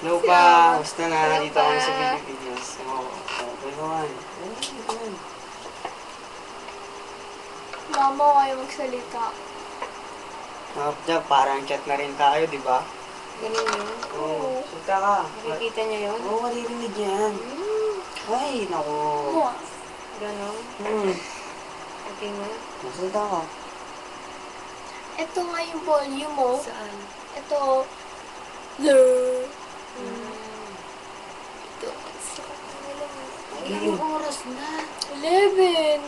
Hello pa, basta na, dito kami sa Pilipinas. Oo, tulungan. Mama, kayo magsalita. Parang chat na rin tayo, di ba? Ganun yun. Oo, salita ka. Nakikita niya yun? Oo, maririnig yan. Ay, naku. Ganon. Okay na. Salita ka. Ito nga yung volume mo. Saan? Ito. Ito. Anong oras na? 11.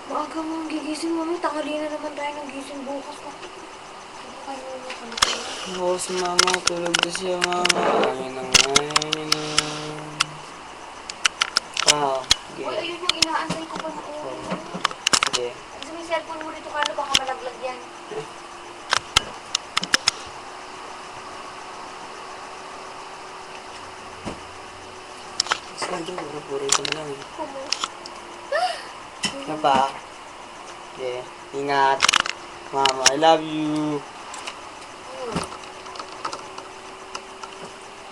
Maaga mo ang gigising mo. Tanghali na naman tayo ng gising bukas. Ano kayo na? Oo, si mama, tulog na siya, mama. Ayun na nga, ayun na. Uy, ayun yung inaantay ko pa na Sige. Gusto mo yung cellphone mo rito, Carlo, baka malaglag yan. Saan dyan? Puro ito na lang eh. Ano pa? Okay. Ingat. Mama, I love you.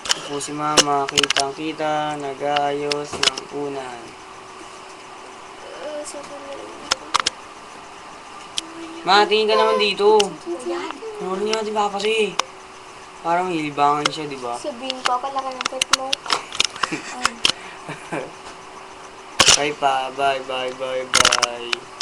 Ito po si mama, kitang-kita, nag-aayos ng unan. Ma, tingin ka naman dito. Ano niya natin Papa kasi? Parang hilibangan siya, di ba? Sabihin ko, kalaki ng pet mo. Bye pa. Bye, bye, bye, bye.